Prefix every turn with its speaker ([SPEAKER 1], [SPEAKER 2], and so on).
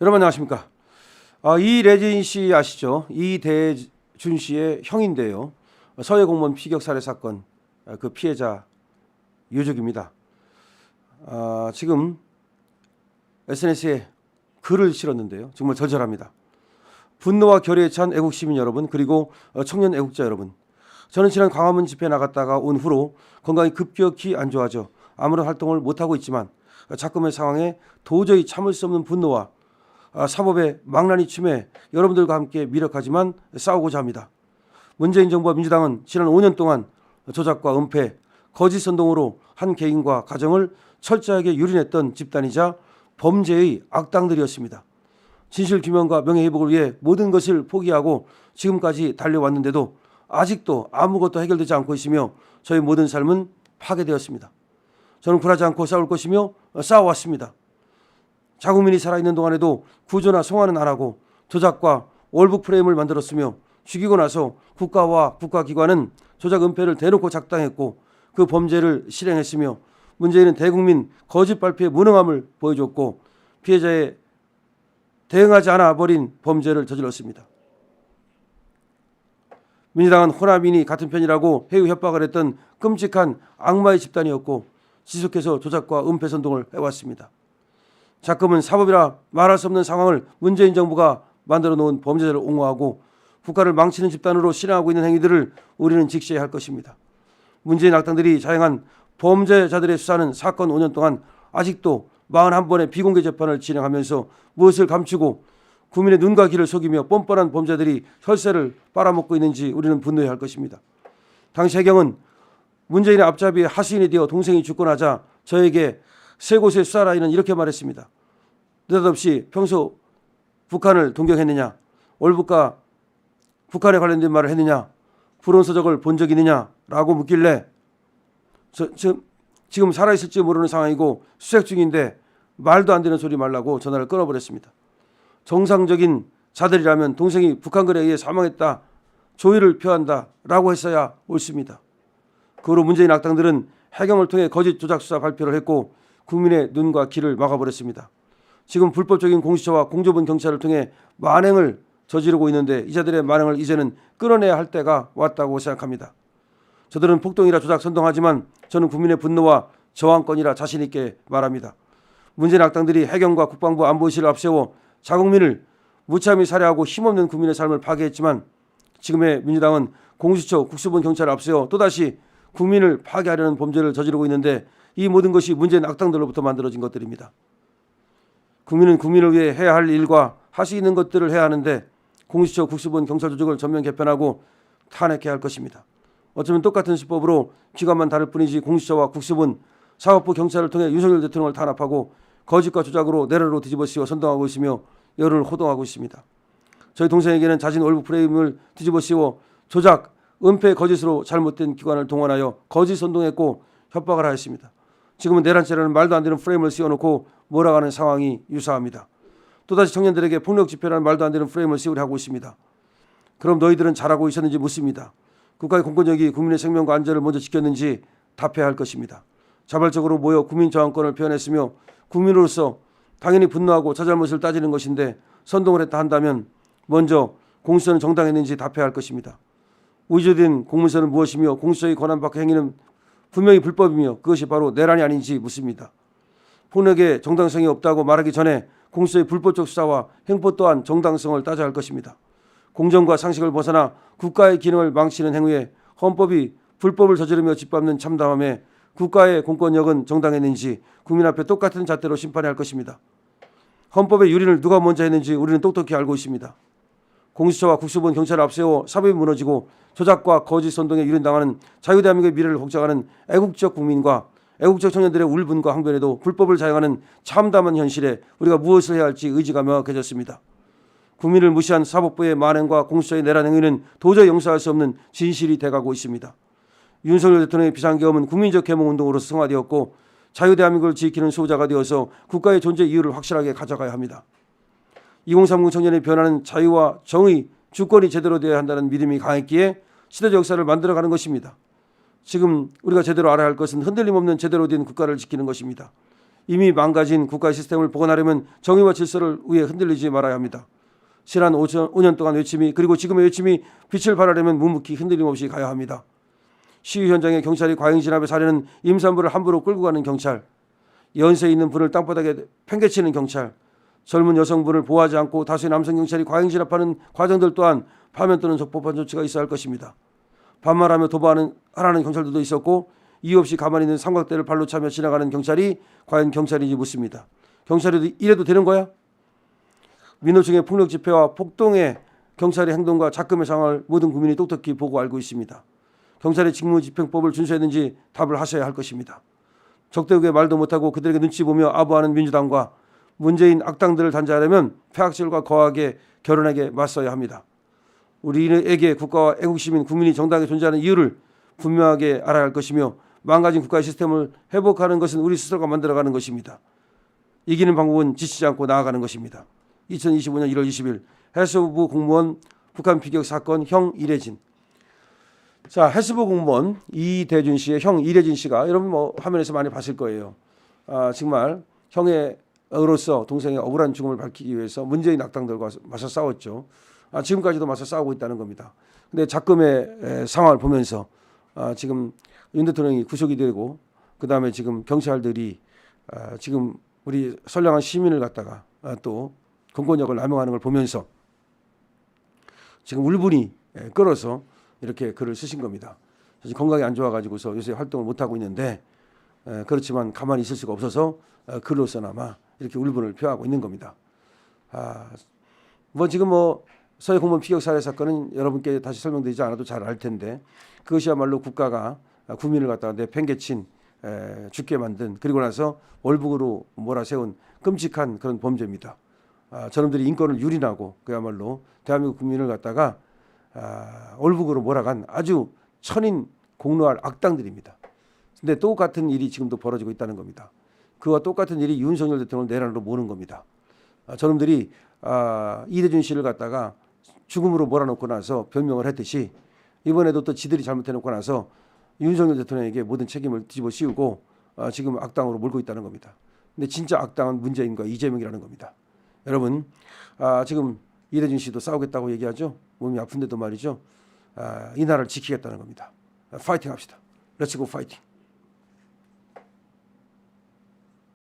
[SPEAKER 1] 여러분 안녕하십니까? 이래진 씨 아시죠? 이대준 씨의 형인데요. 서해 공무원 피격 살해 사건 그 피해자 유족입니다. 지금 SNS에 글을 실었는데요. 정말 절절합니다. 분노와 결의에 찬 애국 시민 여러분, 그리고 청년 애국자 여러분. 저는 지난 광화문 집회 나갔다가 온 후로 건강이 급격히 안 좋아져 아무런 활동을 못하고 있지만 자금의 상황에 도저히 참을 수 없는 분노와 사법의 망나니 춤에 여러분들과 함께 미력하지만 싸우고자 합니다. 문재인 정부와 민주당은 지난 5년 동안 조작과 은폐, 거짓 선동으로 한 개인과 가정을 철저하게 유린했던 집단이자 범죄의 악당들이었습니다. 진실규명과 명예회복을 위해 모든 것을 포기하고 지금까지 달려왔는데도 아직도 아무것도 해결되지 않고 있으며 저희 모든 삶은 파괴되었습니다. 저는 굴하지 않고 싸울 것이며 싸워왔습니다. 자국민이 살아있는 동안에도 구조나 송환은 안 하고 조작과 월북 프레임을 만들었으며 죽이고 나서 국가와 국가기관은 조작 은폐를 대놓고 작당했고 그 범죄를 실행했으며 문재인은 대국민 거짓 발표에 무능함을 보여줬고 피해자에 대응하지 않아 버린 범죄를 저질렀습니다. 민주당은 호남인이 같은 편이라고 해유 협박을 했던 끔찍한 악마의 집단이었고 지속해서 조작과 은폐 선동을 해왔습니다. 자금은 사법이라 말할 수 없는 상황을 문재인 정부가 만들어 놓은 범죄자를 옹호하고 국가를 망치는 집단으로 실행하고 있는 행위들을 우리는 직시해야 할 것입니다. 문재인 악당들이 자행한 범죄자들의 수사는 사건 5년 동안 아직도 41번의 비공개 재판을 진행하면서 무엇을 감추고 국민의 눈과 귀를 속이며 뻔뻔한 범죄들이 혈세를 빨아먹고 있는지 우리는 분노해야 할 것입니다. 당시 해경은 문재인의 앞잡이에 하수인이 되어 동생이 죽고 나자 저에게 세 곳의 수사라인은 이렇게 말했습니다. 느닷없이 평소 북한을 동경했느냐, 월북과 북한에 관련된 말을 했느냐, 불온서적을 본 적이 있느냐라고 묻길래 지금 살아있을지 모르는 상황이고 수색 중인데 말도 안 되는 소리 말라고 전화를 끊어버렸습니다. 정상적인 자들이라면 동생이 북한군에 의해 사망했다, 조의를 표한다라고 했어야 옳습니다. 그 후로 문재인 악당들은 해경을 통해 거짓 조작 수사 발표를 했고 국민의 눈과 귀를 막아버렸습니다. 지금 불법적인 공수처와 공조본 경찰을 통해 만행을 저지르고 있는데 이자들의 만행을 이제는 끊어내야 할 때가 왔다고 생각합니다. 저들은 폭동이라 조작 선동하지만 저는 국민의 분노와 저항권이라 자신 있게 말합니다. 문재인 악당들이 해경과 국방부 안보실을 앞세워 자국민을 무참히 살해하고 힘없는 국민의 삶을 파괴했지만 지금의 민주당은 공수처, 국수본 경찰을 앞세워 또다시 국민을 파괴하려는 범죄를 저지르고 있는데 이 모든 것이 문재인 악당들로부터 만들어진 것들입니다. 국민은 국민을 위해 해야 할 일과 할 수 있는 것들을 해야 하는데 공수처, 국수본, 경찰 조직을 전면 개편하고 탄핵해야 할 것입니다. 어쩌면 똑같은 수법으로 기관만 다를 뿐이지 공수처와 국수본, 사법부, 경찰을 통해 윤석열 대통령을 탄압하고 거짓과 조작으로 내란으로 뒤집어 씌워 선동하고 있으며 여론을 호도하고 있습니다. 저희 동생에게는 자신 월북 프레임을 뒤집어 씌워 조작, 은폐, 거짓으로 잘못된 기관을 동원하여 거짓 선동했고 협박을 하였습니다. 지금은 내란죄라는 말도 안 되는 프레임을 씌워놓고 몰아가는 상황이 유사합니다. 또다시 청년들에게 폭력 집회라는 말도 안 되는 프레임을 씌우려 하고 있습니다. 그럼 너희들은 잘하고 있었는지 묻습니다. 국가의 공권력이 국민의 생명과 안전을 먼저 지켰는지 답해야 할 것입니다. 자발적으로 모여 국민 저항권을 표현했으며 국민으로서 당연히 분노하고 자잘못을 따지는 것인데 선동을 했다 한다면 먼저 공수처는 정당했는지 답해야 할 것입니다. 위조된 공문서는 무엇이며 공수처의 권한 밖의 행위는 분명히 불법이며 그것이 바로 내란이 아닌지 묻습니다. 폭력에 정당성이 없다고 말하기 전에 공수처의 불법적 수사와 행포 또한 정당성을 따져야 할 것입니다. 공정과 상식을 벗어나 국가의 기능을 망치는 행위에 헌법이 불법을 저지르며 짓밟는 참담함에 국가의 공권력은 정당했는지 국민 앞에 똑같은 잣대로 심판해야 할 것입니다. 헌법의 유린을 누가 먼저 했는지 우리는 똑똑히 알고 있습니다. 공수처와 국수본, 경찰을 앞세워 사법이 무너지고 조작과 거짓 선동에 유린당하는 자유대한민국의 미래를 걱정하는 애국적 국민과 애국적 청년들의 울분과 항변에도 불법을 자행하는 참담한 현실에 우리가 무엇을 해야 할지 의지가 명확해졌습니다. 국민을 무시한 사법부의 만행과 공수처의 내란 행위는 도저히 용서할 수 없는 진실이 돼가고 있습니다. 윤석열 대통령의 비상계엄은 국민적 계몽운동으로서 승화되었고 자유대한민국을 지키는 수호자가 되어서 국가의 존재 이유를 확실하게 가져가야 합니다. 2030 청년의 변화는 자유와 정의, 주권이 제대로 되어야 한다는 믿음이 강했기에 시대적 역사를 만들어가는 것입니다. 지금 우리가 제대로 알아야 할 것은 흔들림 없는 제대로 된 국가를 지키는 것입니다. 이미 망가진 국가 시스템을 복원하려면 정의와 질서를 위해 흔들리지 말아야 합니다. 지난 5년 동안 외침이 그리고 지금의 외침이 빛을 발하려면 묵묵히 흔들림 없이 가야 합니다. 시위 현장에 경찰이 과잉 진압의 사례는 임산부를 함부로 끌고 가는 경찰, 연세 있는 분을 땅바닥에 팽개치는 경찰, 젊은 여성분을 보호하지 않고 다수의 남성 경찰이 과잉 진압하는 과정들 또한 파면 또는 적법한 조치가 있어야 할 것입니다. 반말하며 도발하는 경찰들도 있었고 이유 없이 가만히 있는 삼각대를 발로 차며 지나가는 경찰이 과연 경찰인지 묻습니다. 경찰이 이래도 되는 거야? 민노총의 폭력 집회와 폭동의 경찰의 행동과 작금의 상황을 모든 국민이 똑똑히 보고 알고 있습니다. 경찰의 직무집행법을 준수했는지 답을 하셔야 할 것입니다. 적대국에 말도 못하고 그들에게 눈치 보며 아부하는 민주당과 문재인 악당들을 단죄하려면 폐악질과 거하게 결연하게 맞서야 합니다. 우리에게 국가와 애국시민 국민이 정당하게 존재하는 이유를 분명하게 알아야 할 것이며 망가진 국가의 시스템을 회복하는 것은 우리 스스로가 만들어가는 것입니다. 이기는 방법은 지치지 않고 나아가는 것입니다. 2025년 1월 20일 해수부 공무원 북한 피격 사건 형 이래진. 자, 해수부 공무원 이대준 씨의 형 이래진 씨가 여러분 뭐 화면에서 많이 봤을 거예요. 정말 형으로서 동생의 억울한 죽음을 밝히기 위해서 문재인 악당들과 맞서 싸웠죠. 지금까지도 맞서 싸우고 있다는 겁니다. 근데 작금의 상황을 보면서 지금 윤 대통령이 구속이 되고 그다음에 지금 경찰들이 지금 우리 선량한 시민을 갖다가 또 공권력을 남용하는 걸 보면서 지금 울분이 끓어서 이렇게 글을 쓰신 겁니다. 사실 건강이 안 좋아가지고서 요새 활동을 못 하고 있는데 그렇지만 가만히 있을 수가 없어서 글로서나마 이렇게 울분을 표하고 있는 겁니다. 뭐 지금 뭐 서해 공무원 피격 살해 사건은 여러분께 다시 설명드리지 않아도 잘 알 텐데 그것이야말로 국가가 국민을 갖다가 내팽개친 죽게 만든 그리고 나서 월북으로 몰아세운 끔찍한 그런 범죄입니다. 저놈들이 인권을 유린하고 그야말로 대한민국 국민을 갖다가 월북으로 몰아간 아주 천인 공노할 악당들입니다. 근데 똑같은 일이 지금도 벌어지고 있다는 겁니다. 그와 똑같은 일이 윤석열 대통령을 내란으로 모는 겁니다. 저놈들이 이대준 씨를 갖다가 죽음으로 몰아넣고 나서 변명을 했듯이 이번에도 또 지들이 잘못해놓고 나서 윤석열 대통령에게 모든 책임을 뒤집어 씌우고 지금 악당으로 몰고 있다는 겁니다. 근데 진짜 악당은 문재인과 이재명이라는 겁니다. 여러분 지금 이대준 씨도 싸우겠다고 얘기하죠. 몸이 아픈데도 말이죠. 이 나라를 지키겠다는 겁니다. 파이팅 합시다. 렛츠 고 파이팅.